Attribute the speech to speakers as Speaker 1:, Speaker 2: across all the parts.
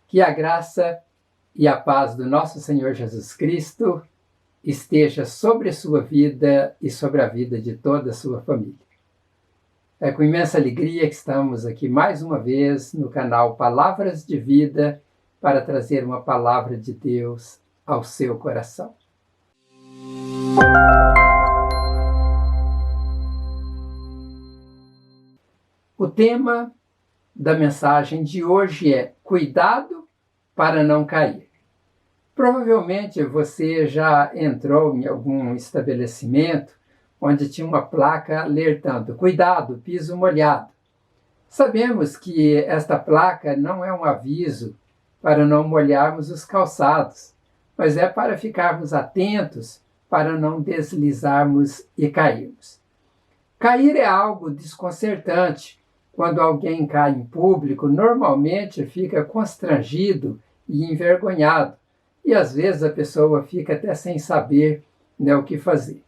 Speaker 1: Que a graça e a paz do nosso Senhor Jesus Cristo esteja sobre a sua vida e sobre a vida de toda a sua família. É com imensa alegria que estamos aqui mais uma vez no canal Palavras de Vida para trazer uma palavra de Deus ao seu coração. O tema da mensagem de hoje é Cuidado para não cair. Provavelmente você já entrou em algum estabelecimento onde tinha uma placa alertando: cuidado, piso molhado. Sabemos que esta placa não é um aviso para não molharmos os calçados, mas é para ficarmos atentos para não deslizarmos e cairmos. Cair é algo desconcertante. Quando alguém cai em público, normalmente fica constrangido e envergonhado. E às vezes a pessoa fica até sem saber, o que fazer.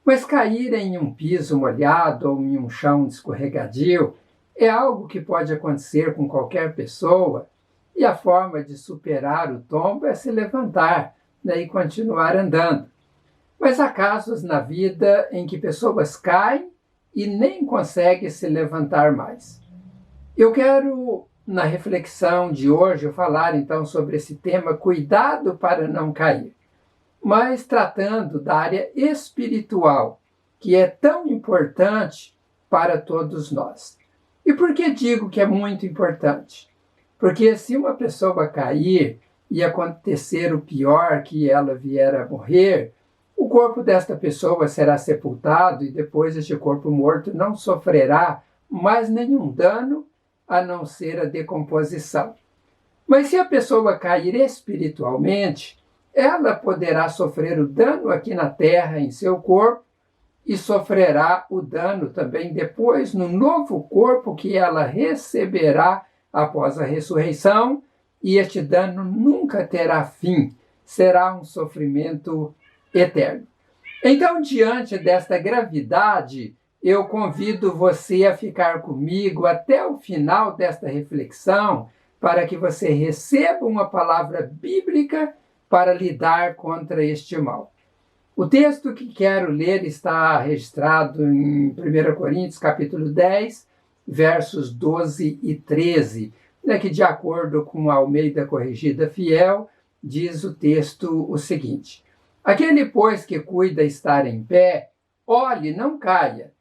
Speaker 1: Mas cair em um piso molhado ou em um chão escorregadio é algo que pode acontecer com qualquer pessoa, e a forma de superar o tombo é se levantar, e continuar andando. Mas há casos na vida em que pessoas caem e nem conseguem se levantar mais. Eu quero, na reflexão de hoje, falar então sobre esse tema, cuidado para não cair, mas tratando da área espiritual, que é tão importante para todos nós. E por que digo que é muito importante? Porque se uma pessoa cair e acontecer o pior, que ela vier a morrer, o corpo desta pessoa será sepultado e depois este corpo morto não sofrerá mais nenhum dano a não ser a decomposição. Mas se a pessoa cair espiritualmente, ela poderá sofrer o dano aqui na terra em seu corpo e sofrerá o dano também depois no novo corpo que ela receberá após a ressurreição, e este dano nunca terá fim, será um sofrimento eterno. Então, diante desta gravidade, eu convido você a ficar comigo até o final desta reflexão, para que você receba uma palavra bíblica para lidar contra este mal. O texto que quero ler está registrado em 1 Coríntios, capítulo 10, versos 12 e 13, que, de acordo com a Almeida Corrigida Fiel, diz o texto o seguinte: aquele, pois, que cuida estar em pé, olhe, não caia.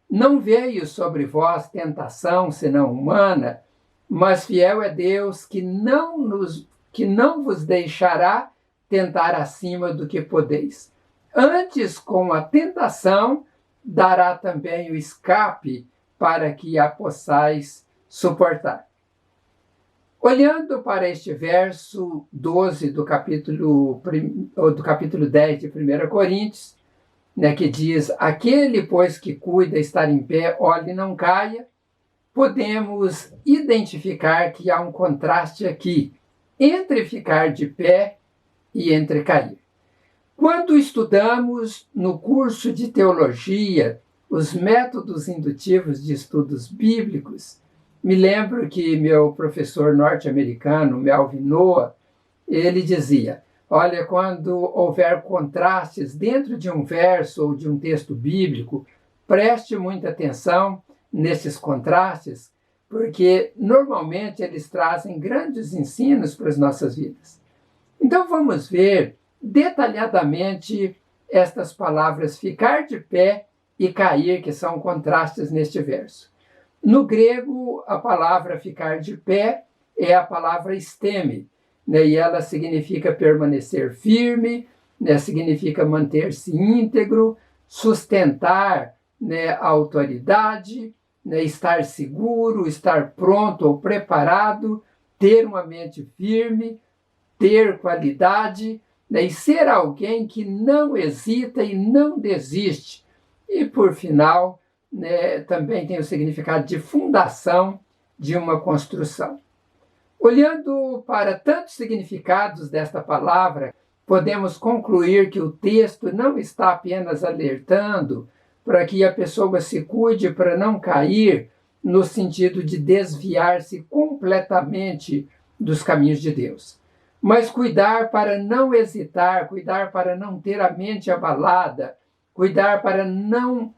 Speaker 1: Não veio sobre vós tentação, senão humana, mas fiel é Deus que não vos deixará tentar acima do que podeis. Antes, com a tentação, dará também o escape para que a possais suportar. Olhando para este verso 12 do capítulo 10 de 1 Coríntios, que diz: aquele, pois, que cuida estar em pé, olhe, não caia, podemos identificar que há um contraste aqui entre ficar de pé e entre cair. Quando estudamos no curso de teologia os métodos indutivos de estudos bíblicos, me lembro que meu professor norte-americano, Melvin Noah, ele dizia: olha, quando houver contrastes dentro de um verso ou de um texto bíblico, preste muita atenção nesses contrastes, porque normalmente eles trazem grandes ensinos para as nossas vidas. Então vamos ver detalhadamente estas palavras ficar de pé e cair, que são contrastes neste verso. No grego, a palavra ficar de pé é a palavra esteme, e ela significa permanecer firme, significa manter-se íntegro, sustentar a autoridade, estar seguro, estar pronto ou preparado, ter uma mente firme, ter qualidade, e ser alguém que não hesita e não desiste. E, por final, também tem o significado de fundação de uma construção. Olhando para tantos significados desta palavra, podemos concluir que o texto não está apenas alertando para que a pessoa se cuide para não cair, no sentido de desviar-se completamente dos caminhos de Deus. Mas cuidar para não hesitar, cuidar para não ter a mente abalada, cuidar para não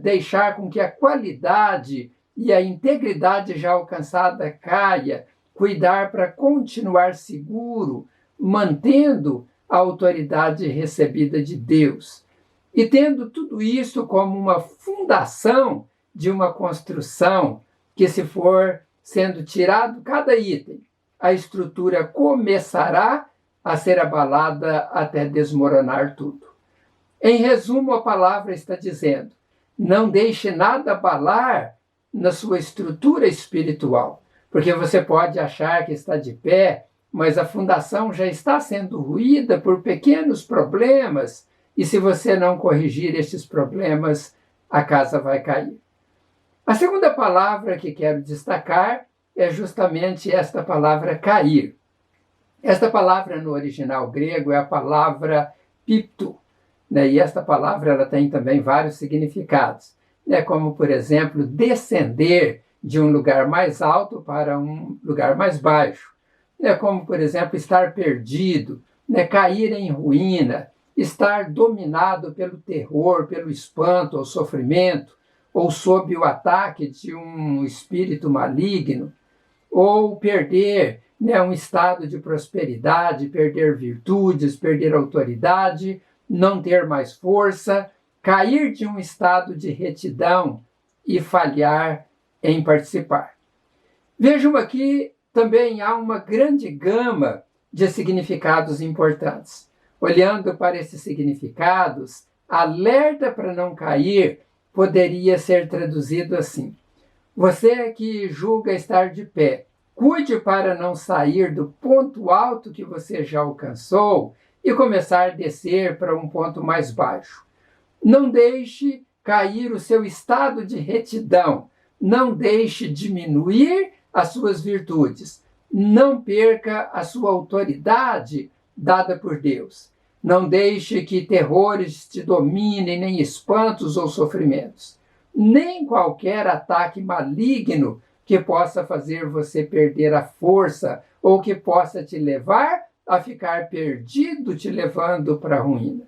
Speaker 1: deixar com que a qualidade e a integridade já alcançada caia, cuidar para continuar seguro, mantendo a autoridade recebida de Deus. E tendo tudo isso como uma fundação de uma construção que, se for sendo tirado cada item, a estrutura começará a ser abalada até desmoronar tudo. Em resumo, a palavra está dizendo: não deixe nada abalar na sua estrutura espiritual, porque você pode achar que está de pé, mas a fundação já está sendo ruída por pequenos problemas, e se você não corrigir estes problemas, a casa vai cair. A segunda palavra que quero destacar é justamente esta palavra cair. Esta palavra no original grego é a palavra pipto, né? E esta palavra ela tem também vários significados, né? Como, por exemplo, descender de um lugar mais alto para um lugar mais baixo, né? Como, por exemplo, estar perdido, né? Cair em ruína, estar dominado pelo terror, pelo espanto ou sofrimento, ou sob o ataque de um espírito maligno, ou perder, né, um estado de prosperidade, perder virtudes, perder autoridade, não ter mais força, cair de um estado de retidão e falhar em participar. Vejam aqui, também há uma grande gama de significados importantes. Olhando para esses significados, alerta para não cair poderia ser traduzido assim: você que julga estar de pé, cuide para não sair do ponto alto que você já alcançou e começar a descer para um ponto mais baixo. Não deixe cair o seu estado de retidão. Não deixe diminuir as suas virtudes. Não perca a sua autoridade dada por Deus. Não deixe que terrores te dominem, nem espantos ou sofrimentos. Nem qualquer ataque maligno que possa fazer você perder a força ou que possa te levar a ficar perdido, te levando para a ruína.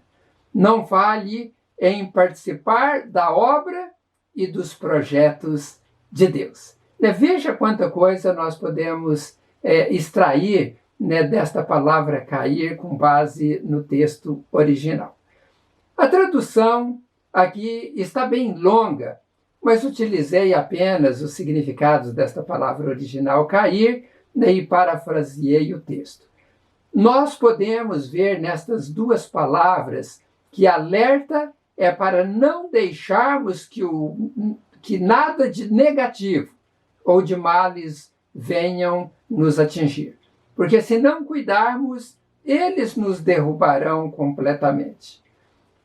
Speaker 1: Não falhe em participar da obra e dos projetos de Deus. Veja quanta coisa nós podemos extrair, né, desta palavra cair com base no texto original. A tradução aqui está bem longa, mas utilizei apenas os significados desta palavra original cair, né, e parafraseei o texto. Nós podemos ver nestas duas palavras que alerta é para não deixarmos que nada de negativo ou de males venham nos atingir. Porque se não cuidarmos, eles nos derrubarão completamente.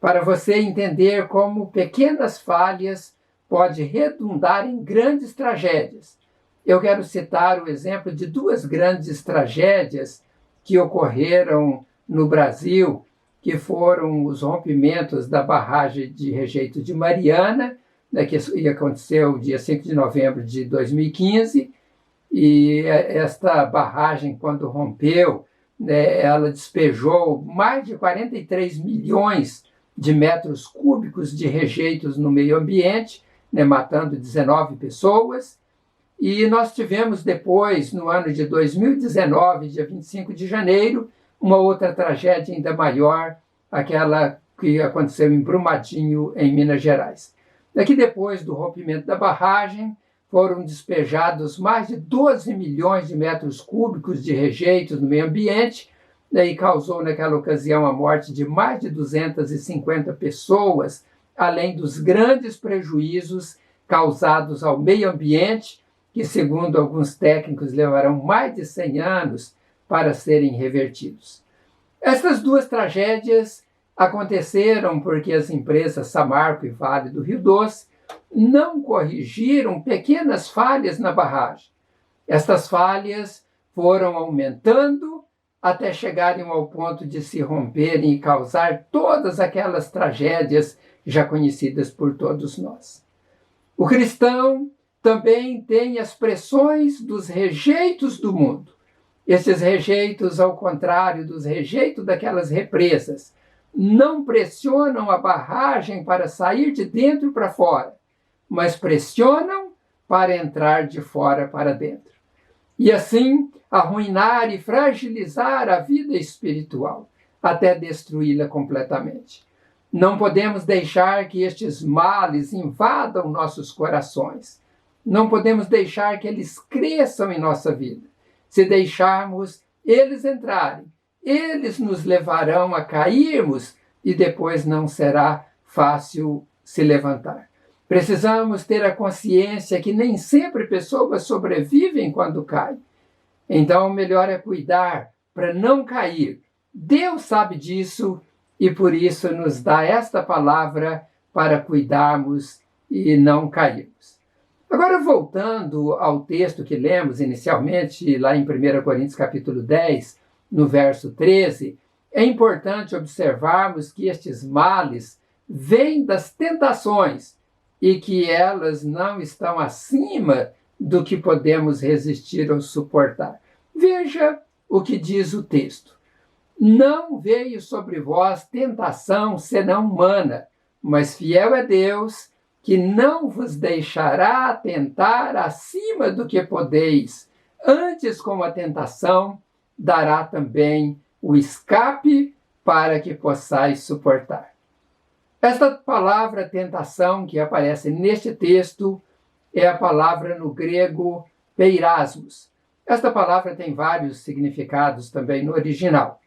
Speaker 1: Para você entender como pequenas falhas podem redundar em grandes tragédias, eu quero citar o exemplo de duas grandes tragédias que ocorreram no Brasil, que foram os rompimentos da barragem de rejeito de Mariana, né, que aconteceu dia 5 de novembro de 2015, e esta barragem, quando rompeu, né, ela despejou mais de 43 milhões de metros cúbicos de rejeitos no meio ambiente, né, matando 19 pessoas. E nós tivemos depois, no ano de 2019, dia 25 de janeiro, uma outra tragédia ainda maior, aquela que aconteceu em Brumadinho, em Minas Gerais. Daqui, depois do rompimento da barragem, foram despejados mais de 12 milhões de metros cúbicos de rejeitos no meio ambiente, e causou naquela ocasião a morte de mais de 250 pessoas, além dos grandes prejuízos causados ao meio ambiente, que, segundo alguns técnicos, levarão mais de 100 anos para serem revertidos. Essas duas tragédias aconteceram porque as empresas Samarco e Vale do Rio Doce não corrigiram pequenas falhas na barragem. Estas falhas foram aumentando até chegarem ao ponto de se romperem e causar todas aquelas tragédias já conhecidas por todos nós. O cristão também tem as pressões dos rejeitos do mundo. Esses rejeitos, ao contrário dos rejeitos daquelas represas, não pressionam a barragem para sair de dentro para fora, mas pressionam para entrar de fora para dentro. E assim, arruinar e fragilizar a vida espiritual, até destruí-la completamente. Não podemos deixar que estes males invadam nossos corações. Não podemos deixar que eles cresçam em nossa vida. Se deixarmos eles entrarem, eles nos levarão a cairmos e depois não será fácil se levantar. Precisamos ter a consciência que nem sempre pessoas sobrevivem quando caem. Então, o melhor é cuidar para não cair. Deus sabe disso e por isso nos dá esta palavra para cuidarmos e não cairmos. Agora, voltando ao texto que lemos inicialmente, lá em 1 Coríntios capítulo 10, no verso 13, é importante observarmos que estes males vêm das tentações e que elas não estão acima do que podemos resistir ou suportar. Veja o que diz o texto. Não veio sobre vós tentação senão humana, mas fiel é Deus, que não vos deixará tentar acima do que podeis. Antes, com a tentação, dará também o escape para que possais suportar. Esta palavra tentação que aparece neste texto é a palavra no grego peirasmos. Esta palavra tem vários significados também no original,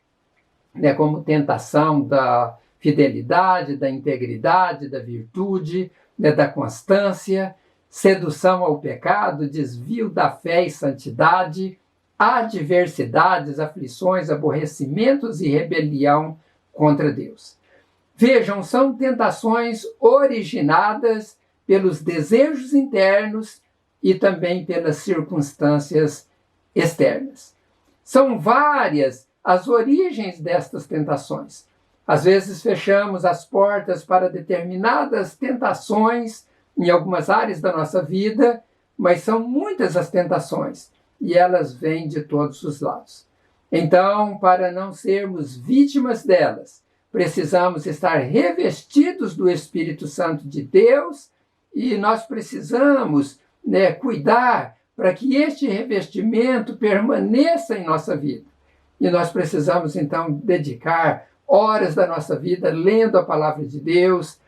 Speaker 1: como tentação da fidelidade, da integridade, da virtude, da constância, sedução ao pecado, desvio da fé e santidade, adversidades, aflições, aborrecimentos e rebelião contra Deus. Vejam, são tentações originadas pelos desejos internos e também pelas circunstâncias externas. São várias as origens destas tentações. Às vezes fechamos as portas para determinadas tentações em algumas áreas da nossa vida, mas são muitas as tentações e elas vêm de todos os lados. Então, para não sermos vítimas delas, precisamos estar revestidos do Espírito Santo de Deus e nós precisamos cuidar para que este revestimento permaneça em nossa vida. E nós precisamos, então, dedicar horas da nossa vida lendo a palavra de Deus,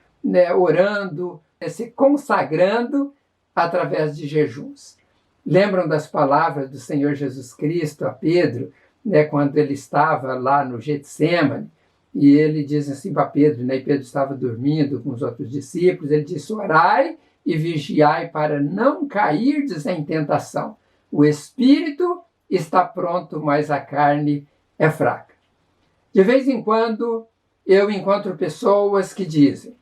Speaker 1: orando, se consagrando através de jejuns. Lembram das palavras do Senhor Jesus Cristo a Pedro, quando ele estava lá no Getsêmani, e ele diz assim para Pedro, e Pedro estava dormindo com os outros discípulos, ele disse: orai e vigiai para não cairdes em tentação. O espírito está pronto, mas a carne é fraca. De vez em quando, eu encontro pessoas que dizem: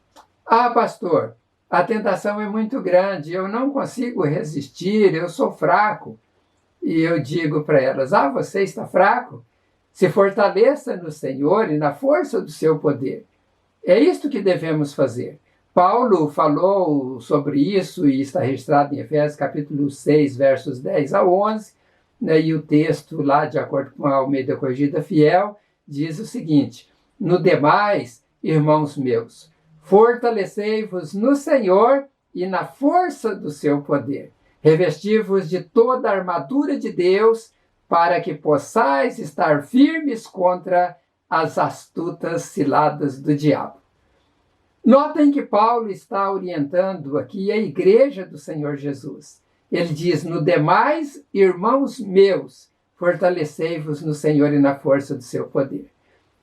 Speaker 1: ah, pastor, a tentação é muito grande, eu não consigo resistir, eu sou fraco. E eu digo para elas: ah, você está fraco? Se fortaleça no Senhor e na força do seu poder. É isto que devemos fazer. Paulo falou sobre isso e está registrado em Efésios capítulo 6, versos 10 a 11, e o texto lá, de acordo com a Almeida Corrigida Fiel, diz o seguinte: no demais, irmãos meus, fortalecei-vos no Senhor e na força do seu poder. Revesti-vos de toda a armadura de Deus, para que possais estar firmes contra as astutas ciladas do diabo. Notem que Paulo está orientando aqui a igreja do Senhor Jesus. Ele diz: no demais, irmãos meus, fortalecei-vos no Senhor e na força do seu poder.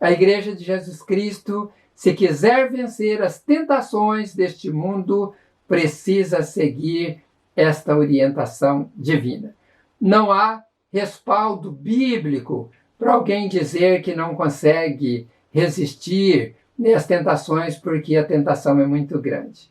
Speaker 1: A igreja de Jesus Cristo, se quiser vencer as tentações deste mundo, precisa seguir esta orientação divina. Não há respaldo bíblico para alguém dizer que não consegue resistir às tentações porque a tentação é muito grande.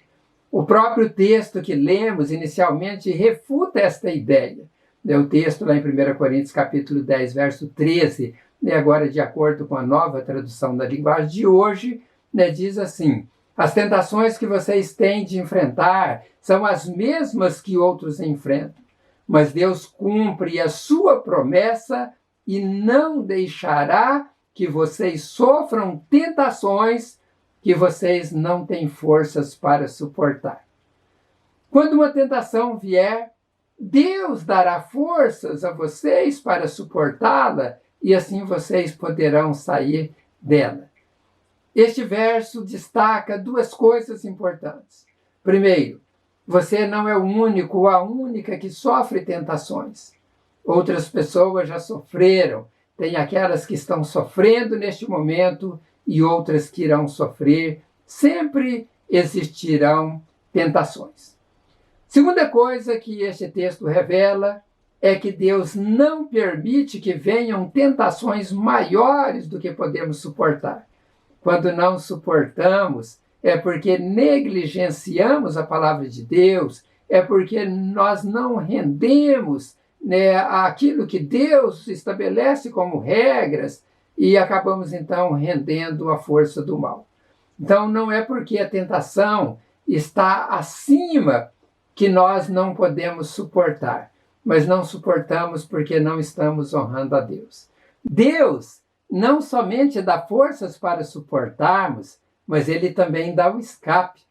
Speaker 1: O próprio texto que lemos inicialmente refuta esta ideia. O texto lá em 1 Coríntios capítulo 10, verso 13, agora de acordo com a nova tradução da linguagem de hoje, diz assim: As tentações que vocês têm de enfrentar são as mesmas que outros enfrentam, mas Deus cumpre a sua promessa e não deixará que vocês sofram tentações que vocês não têm forças para suportar. Quando uma tentação vier, Deus dará forças a vocês para suportá-la e assim vocês poderão sair dela. Este verso destaca duas coisas importantes. Primeiro, você não é o único ou a única que sofre tentações. Outras pessoas já sofreram. Tem aquelas que estão sofrendo neste momento e outras que irão sofrer. Sempre existirão tentações. Segunda coisa que este texto revela é que Deus não permite que venham tentações maiores do que podemos suportar. Quando não suportamos, é porque negligenciamos a palavra de Deus, é porque nós não rendemos, né, aquilo que Deus estabelece como regras e acabamos então rendendo a força do mal. Então não é porque a tentação está acima que nós não podemos suportar, mas não suportamos porque não estamos honrando a Deus. Deus não somente dá forças para suportarmos, mas ele também dá o escape.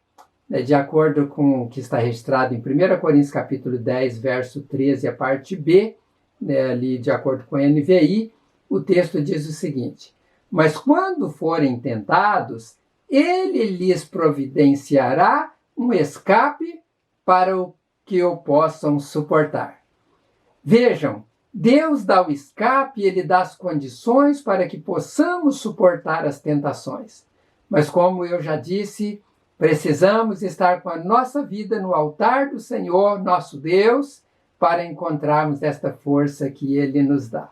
Speaker 1: De acordo com o que está registrado em 1 Coríntios capítulo 10, verso 13, a parte B, ali de acordo com a NVI, o texto diz o seguinte: mas quando forem tentados, ele lhes providenciará um escape para o que o possam suportar. Vejam, Deus dá o escape, ele dá as condições para que possamos suportar as tentações. Mas como eu já disse, precisamos estar com a nossa vida no altar do Senhor, nosso Deus, para encontrarmos esta força que ele nos dá.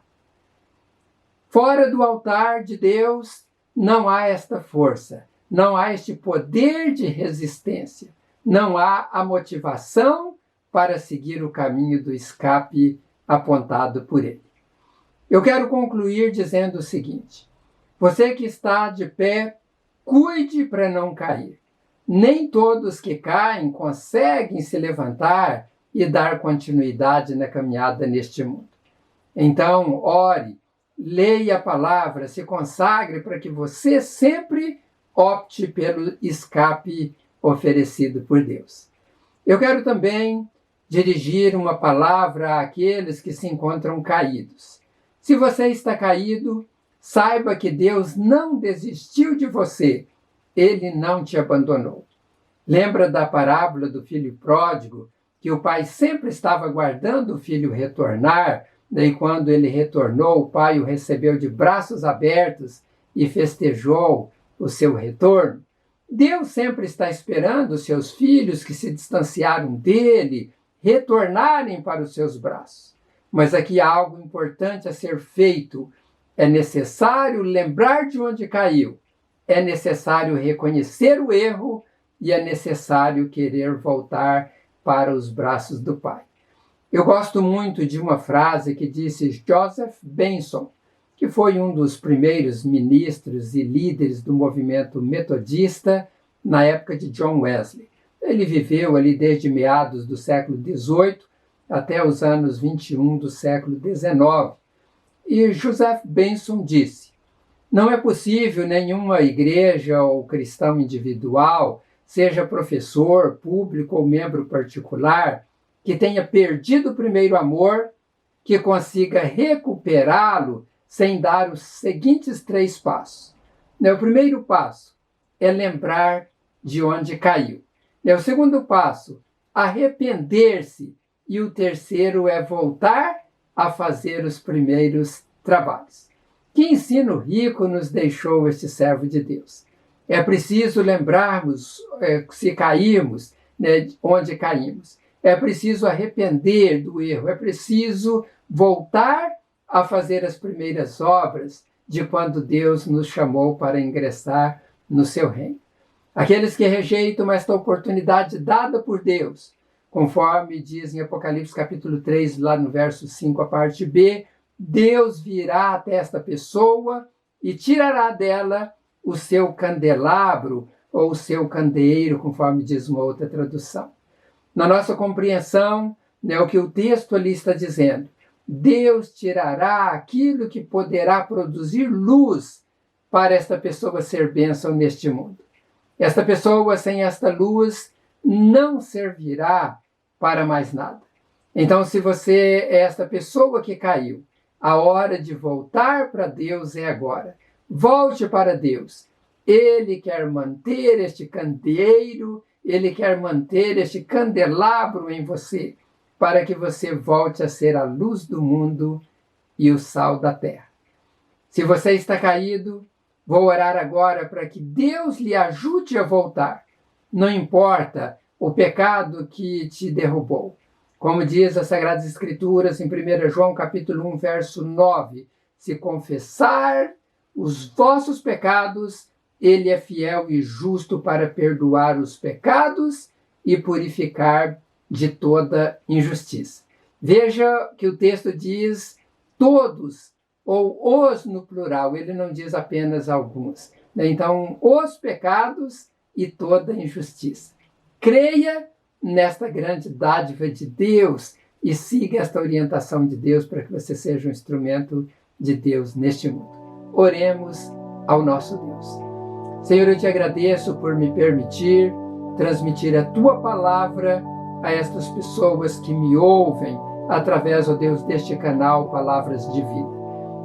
Speaker 1: Fora do altar de Deus, não há esta força, não há este poder de resistência, não há a motivação para seguir o caminho do escape apontado por ele. Eu quero concluir dizendo o seguinte: você que está de pé, cuide para não cair. Nem todos que caem conseguem se levantar e dar continuidade na caminhada neste mundo. Então, ore, leia a palavra, se consagre para que você sempre opte pelo escape oferecido por Deus. Eu quero também dirigir uma palavra àqueles que se encontram caídos. Se você está caído, saiba que Deus não desistiu de você. Ele não te abandonou. Lembra da parábola do filho pródigo, que o pai sempre estava aguardando o filho retornar, e quando ele retornou, o pai o recebeu de braços abertos e festejou o seu retorno? Deus sempre está esperando os seus filhos que se distanciaram dele retornarem para os seus braços. Mas aqui há algo importante a ser feito. É necessário lembrar de onde caiu. É necessário reconhecer o erro e é necessário querer voltar para os braços do Pai. Eu gosto muito de uma frase que disse Joseph Benson, que foi um dos primeiros ministros e líderes do movimento metodista na época de John Wesley. Ele viveu ali desde meados do século XVIII até os anos 21 do século XIX. E Joseph Benson disse: não é possível nenhuma igreja ou cristão individual, seja professor, público ou membro particular, que tenha perdido o primeiro amor, que consiga recuperá-lo sem dar os seguintes 3 passos. O primeiro passo é lembrar de onde caiu. O segundo passo, arrepender-se. E o terceiro é voltar a fazer os primeiros trabalhos. Que ensino rico nos deixou este servo de Deus. É preciso lembrarmos, se caímos, onde caímos. É preciso arrepender do erro. É preciso voltar a fazer as primeiras obras de quando Deus nos chamou para ingressar no seu reino. Aqueles que rejeitam esta oportunidade dada por Deus, conforme diz em Apocalipse capítulo 3, lá no verso 5, a parte B, Deus virá até esta pessoa e tirará dela o seu candelabro ou o seu candeeiro, conforme diz uma outra tradução. Na nossa compreensão, o que o texto ali está dizendo, Deus tirará aquilo que poderá produzir luz para esta pessoa ser bênção neste mundo. Esta pessoa sem esta luz não servirá para mais nada. Então, se você é esta pessoa que caiu, a hora de voltar para Deus é agora. Volte para Deus. Ele quer manter este candeeiro, Ele quer manter este candelabro em você, para que você volte a ser a luz do mundo e o sal da terra. Se você está caído, vou orar agora para que Deus lhe ajude a voltar. Não importa o pecado que te derrubou. Como diz as Sagradas Escrituras em 1 João capítulo 1, verso 9, se confessar os vossos pecados, Ele é fiel e justo para perdoar os pecados e purificar de toda injustiça. Veja que o texto diz todos, ou os no plural, ele não diz apenas alguns. Então, os pecados e toda injustiça. Creia nesta grande dádiva de Deus e siga esta orientação de Deus para que você seja um instrumento de Deus neste mundo. Oremos ao nosso Deus. Senhor, eu te agradeço por me permitir transmitir a tua palavra a estas pessoas que me ouvem através, ó Deus, deste canal Palavras de Vida.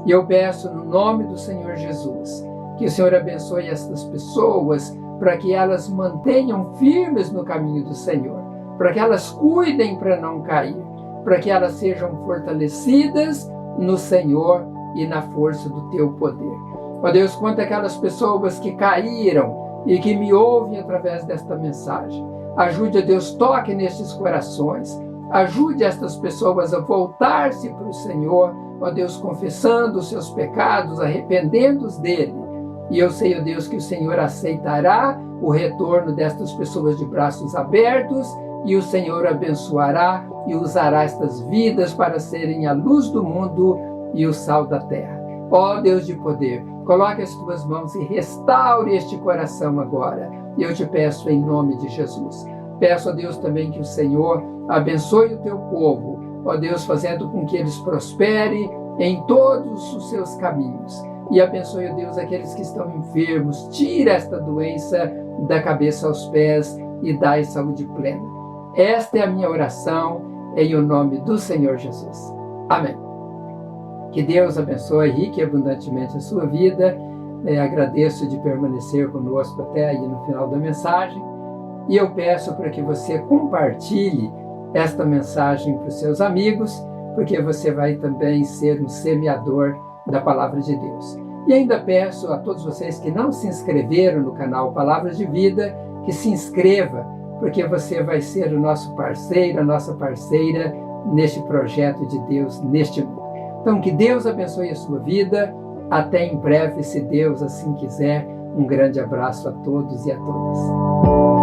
Speaker 1: E eu peço no nome do Senhor Jesus que o Senhor abençoe estas pessoas para que elas mantenham firmes no caminho do Senhor, para que elas cuidem para não cair, para que elas sejam fortalecidas no Senhor e na força do teu poder. Ó Deus, quanto aquelas pessoas que caíram e que me ouvem através desta mensagem, ajude, ó Deus, toque nestes corações, ajude estas pessoas a voltar-se para o Senhor, ó Deus, confessando os seus pecados, arrependendo-os dele. E eu sei, ó Deus, que o Senhor aceitará o retorno destas pessoas de braços abertos e o Senhor abençoará e usará estas vidas para serem a luz do mundo e o sal da terra. Ó Deus de poder, coloque as tuas mãos e restaure este coração agora. E eu te peço em nome de Jesus. Peço a Deus também que o Senhor abençoe o teu povo, ó Deus, fazendo com que eles prosperem em todos os seus caminhos. E abençoe, ó Deus, aqueles que estão enfermos. Tira esta doença da cabeça aos pés e dai saúde plena. Esta é a minha oração em o nome do Senhor Jesus. Amém. Que Deus abençoe rica e abundantemente a sua vida. Agradeço de permanecer conosco até aí no final da mensagem. E eu peço para que você compartilhe esta mensagem para os seus amigos, porque você vai também ser um semeador da Palavra de Deus. E ainda peço a todos vocês que não se inscreveram no canal Palavras de Vida, que se inscreva, porque você vai ser o nosso parceiro, a nossa parceira neste projeto de Deus, neste mundo. Então, que Deus abençoe a sua vida. Até em breve, se Deus assim quiser. Um grande abraço a todos e a todas.